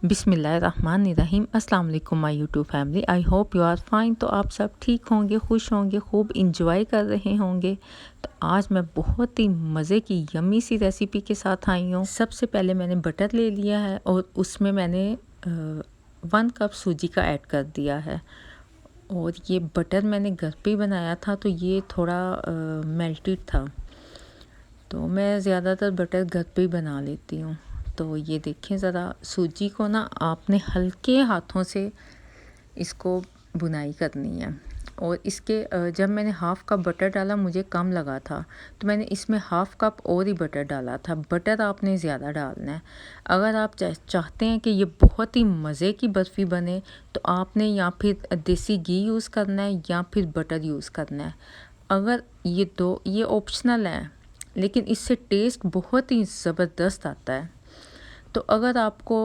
बिस्मिल्लाहिर्रहमानिर्रहीम। अस्सलाम वालेकुम my YouTube family. I hope you are fine. तो आप सब ठीक होंगे, खुश होंगे, खूब इंजॉय कर रहे होंगे। तो आज मैं बहुत ही मज़े की यम्मी सी रेसिपी के साथ आई हूँ। सबसे पहले मैंने बटर ले लिया है और उसमें मैंने 1 कप सूजी का ऐड कर दिया है। और ये बटर मैंने घर पे ही बनाया था, तो ये थोड़ा मेल्टेड था, तो मैं ज़्यादातर बटर घर पे ही बना लेती हूँ। तो ये देखें ज़रा, सूजी को ना आपने हल्के हाथों से इसको बुनाई करनी है। और इसके जब मैंने हाफ़ कप बटर डाला मुझे कम लगा था, तो मैंने इसमें हाफ़ कप और ही बटर डाला था। बटर आपने ज़्यादा डालना है। अगर आप चाहते हैं कि ये बहुत ही मज़े की बर्फ़ी बने, तो आपने या फिर देसी घी यूज़ करना है या फिर बटर यूज़ करना है। अगर ये ऑप्शनल है, लेकिन इससे टेस्ट बहुत ही ज़बरदस्त आता है। तो अगर आपको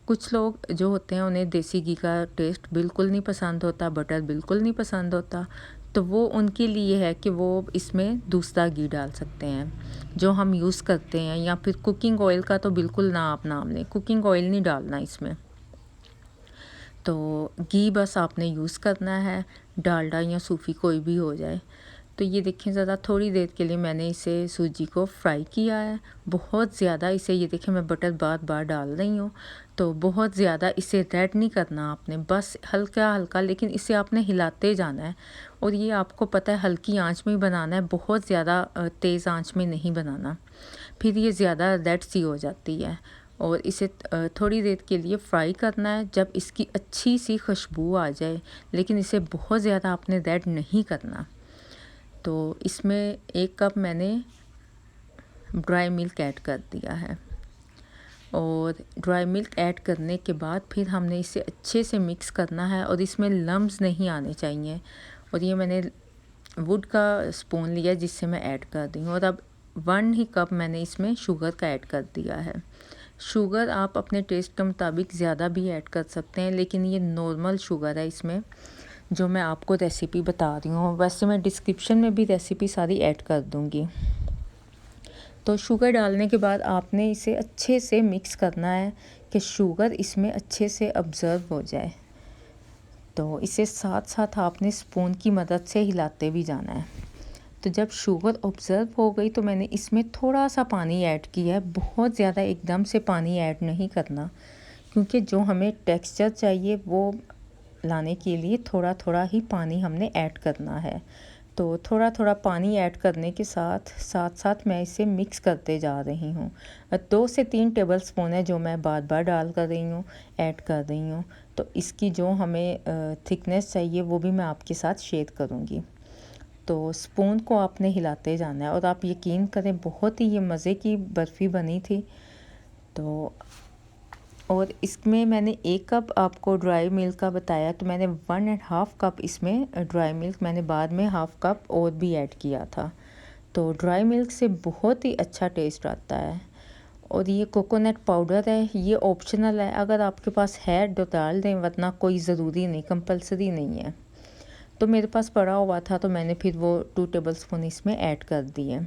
कुछ लोग जो होते हैं उन्हें देसी घी का टेस्ट बिल्कुल नहीं पसंद होता, बटर बिल्कुल नहीं पसंद होता, तो वो उनके लिए है कि वो इसमें दूसरा घी डाल सकते हैं जो हम यूज़ करते हैं। या फिर कुकिंग ऑयल का तो बिल्कुल ना आप नाम लें, कुकिंग ऑयल नहीं डालना इसमें। तो घी बस आपने यूज़ करना है, डालडा या सूफी कोई भी हो जाए। तो ये देखें ज़रा, थोड़ी देर के लिए मैंने इसे सूजी को फ्राई किया है। बहुत ज़्यादा इसे, ये देखें मैं बटर बार बार डाल रही हूँ, तो बहुत ज़्यादा इसे रेड नहीं करना आपने, बस हल्का हल्का, लेकिन इसे आपने हिलाते जाना है। और ये आपको पता है हल्की आंच में ही बनाना है, बहुत ज़्यादा तेज़ आंच में नहीं बनाना, फिर ये ज़्यादा रेड सी हो जाती है। और इसे थोड़ी देर के लिए फ्राई करना है, जब इसकी अच्छी सी खुशबू आ जाए, लेकिन इसे बहुत ज़्यादा आपने रेड नहीं करना। तो इसमें 1 कप मैंने ड्राई मिल्क ऐड कर दिया है। और ड्राई मिल्क ऐड करने के बाद फिर हमने इसे अच्छे से मिक्स करना है और इसमें लम्स नहीं आने चाहिए। और ये मैंने वुड का स्पून लिया जिससे मैं ऐड कर दी हूँ। और अब 1 ही कप मैंने इसमें शुगर का ऐड कर दिया है। शुगर आप अपने टेस्ट के मुताबिक ज़्यादा भी ऐड कर सकते हैं, लेकिन ये नॉर्मल शुगर है इसमें जो मैं आपको रेसिपी बता रही हूँ। वैसे मैं डिस्क्रिप्शन में भी रेसिपी सारी ऐड कर दूँगी। तो शुगर डालने के बाद आपने इसे अच्छे से मिक्स करना है कि शुगर इसमें अच्छे से अब्ज़र्व हो जाए। तो इसे साथ साथ आपने स्पून की मदद से हिलाते भी जाना है। तो जब शुगर ऑब्ज़र्व हो गई तो मैंने इसमें थोड़ा सा पानी ऐड किया है। बहुत ज़्यादा एकदम से पानी ऐड नहीं करना, क्योंकि जो हमें टेक्सचर चाहिए वो लाने के लिए थोड़ा थोड़ा ही पानी हमने ऐड करना है। तो थोड़ा थोड़ा पानी ऐड करने के साथ साथ मैं इसे मिक्स करते जा रही हूँ। 2 से 3 टेबल स्पून है जो मैं बार बार डाल कर रही हूँ, ऐड कर रही हूँ। तो इसकी जो हमें थिकनेस चाहिए वो भी मैं आपके साथ शेयर करूँगी। तो स्पून को आपने हिलाते जाना है। और आप यकीन करें बहुत ही ये मज़े की बर्फ़ी बनी थी। तो और इसमें मैंने 1 कप आपको ड्राई मिल्क का बताया, तो मैंने 1.5 कप इसमें ड्राई मिल्क मैंने बाद में हाफ़ कप और भी ऐड किया था। तो ड्राई मिल्क से बहुत ही अच्छा टेस्ट आता है। और ये कोकोनट पाउडर है, ये ऑप्शनल है, अगर आपके पास है तो डाल दें, वरना कोई ज़रूरी नहीं, कंपलसरी नहीं है। तो मेरे पास पड़ा हुआ था तो मैंने फिर वो 2 टेबल स्पून इसमें ऐड कर दिए।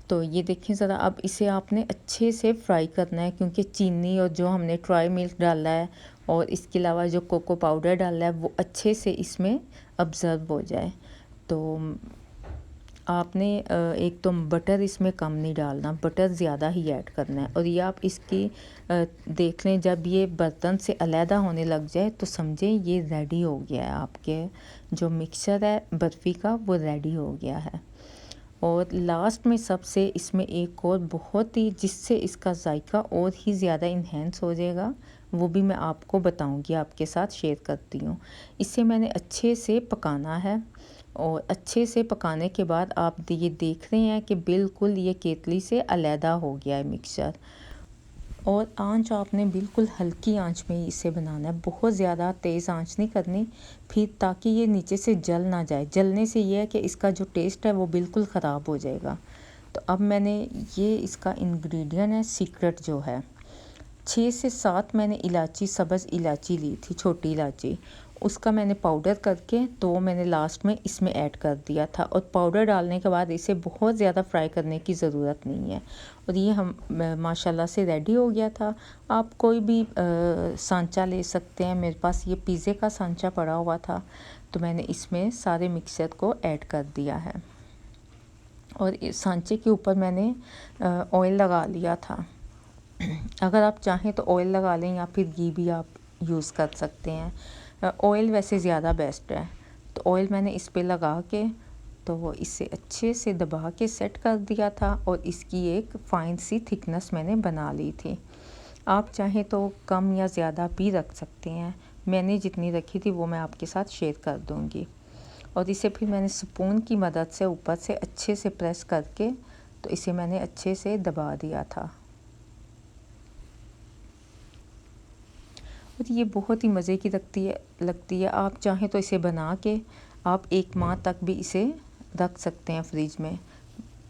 तो ये देखें ज़रा, अब इसे आपने अच्छे से फ्राई करना है, क्योंकि चीनी और जो हमने ड्राई मिल्क डाला है और इसके अलावा जो कोको पाउडर डाला है वो अच्छे से इसमें अब्ज़र्व हो जाए। तो आपने एक तो बटर इसमें कम नहीं डालना, बटर ज़्यादा ही ऐड करना है। और ये आप इसकी देख लें, जब ये बर्तन से अलहदा होने लग जाए तो समझें ये रेडी हो गया है, आपके जो मिक्सचर है बर्फ़ी का वो रेडी हो गया है। और लास्ट में सबसे इसमें एक और बहुत ही, जिससे इसका जायका और ही ज़्यादा इन्हेंस हो जाएगा, वो भी मैं आपको बताऊंगी, आपके साथ शेयर करती हूँ। इसे मैंने अच्छे से पकाना है। और अच्छे से पकाने के बाद आप ये देख रहे हैं कि बिल्कुल ये केतली से अलहदा हो गया है मिक्सचर। और आंच आपने बिल्कुल हल्की आंच में इसे बनाना है, बहुत ज़्यादा तेज़ आंच नहीं करनी, फिर ताकि ये नीचे से जल ना जाए। जलने से ये है कि इसका जो टेस्ट है वो बिल्कुल ख़राब हो जाएगा। तो अब मैंने ये इसका इंग्रेडिएंट है सीक्रेट जो है, 6 से 7 मैंने इलायची, सब्ज़ इलायची ली थी, छोटी इलायची, उसका मैंने पाउडर करके तो वो मैंने लास्ट में इसमें ऐड कर दिया था। और पाउडर डालने के बाद इसे बहुत ज़्यादा फ्राई करने की ज़रूरत नहीं है। और ये हम माशाल्लाह से रेडी हो गया था। आप कोई भी सांचा ले सकते हैं। मेरे पास ये पिज़्ज़े का सांचा पड़ा हुआ था, तो मैंने इसमें सारे मिक्सचर को ऐड कर दिया है। और इस सांचे के ऊपर मैंने ऑयल लगा लिया था। अगर आप चाहें तो ऑयल लगा लें या फिर घी भी आप यूज़ कर सकते हैं। ऑयल वैसे ज़्यादा बेस्ट है। तो ऑयल मैंने इस पे लगा के तो इसे अच्छे से दबा के सेट कर दिया था और इसकी एक फ़ाइन सी थिकनेस मैंने बना ली थी। आप चाहें तो कम या ज़्यादा भी रख सकते हैं। मैंने जितनी रखी थी वो मैं आपके साथ शेयर कर दूँगी। और इसे फिर मैंने स्पून की मदद से ऊपर से अच्छे से प्रेस करके तो इसे मैंने अच्छे से दबा दिया था। और ये बहुत ही मज़े की लगती है। आप चाहें तो इसे बना के आप 1 माह तक भी इसे रख सकते हैं फ्रिज में।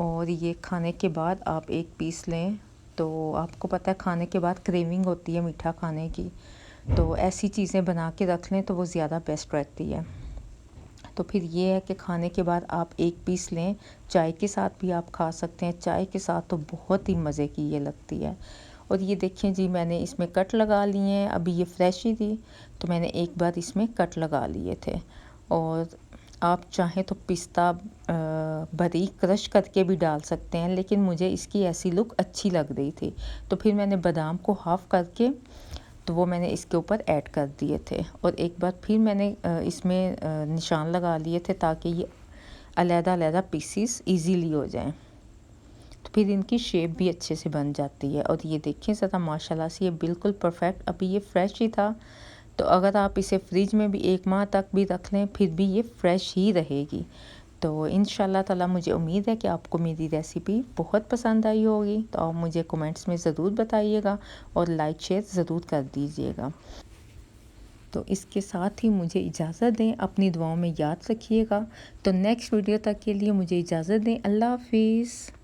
और ये खाने के बाद आप एक पीस लें तो आपको पता है खाने के बाद क्रेविंग होती है मीठा खाने की, तो ऐसी चीज़ें बना के रख लें तो वो ज़्यादा बेस्ट रहती है। तो फिर ये है कि खाने के बाद आप एक पीस लें, चाय के साथ भी आप खा सकते हैं। चाय के साथ तो बहुत ही मज़े की ये लगती है। और ये देखिए जी, मैंने इसमें कट लगा लिए हैं। अभी ये फ्रेश ही थी तो मैंने एक बार इसमें कट लगा लिए थे। और आप चाहें तो पिस्ता बारीक क्रश करके भी डाल सकते हैं, लेकिन मुझे इसकी ऐसी लुक अच्छी लग रही थी तो फिर मैंने बादाम को हाफ़ करके तो वो मैंने इसके ऊपर ऐड कर दिए थे। और एक बार फिर मैंने इसमें निशान लगा लिए थे ताकि ये अलग-अलग पीसीस इजीली हो जाएं। तो फिर इनकी शेप भी अच्छे से बन जाती है। और ये देखिए ज़रा माशाल्लाह से ये बिल्कुल परफेक्ट, अभी ये फ्रेश ही था। तो अगर आप इसे फ्रिज में भी 1 माह तक भी रख लें फिर भी ये फ्रेश ही रहेगी। तो इंशाल्लाह ताला मुझे उम्मीद है कि आपको मेरी रेसिपी बहुत पसंद आई होगी। तो आप मुझे कमेंट्स में ज़रूर बताइएगा और लाइक शेयर ज़रूर कर दीजिएगा। तो इसके साथ ही मुझे इजाज़त दें, अपनी दुआओं में याद रखिएगा। तो नेक्स्ट वीडियो तक के लिए मुझे इजाज़त दें। अल्लाह हाफ़िज़।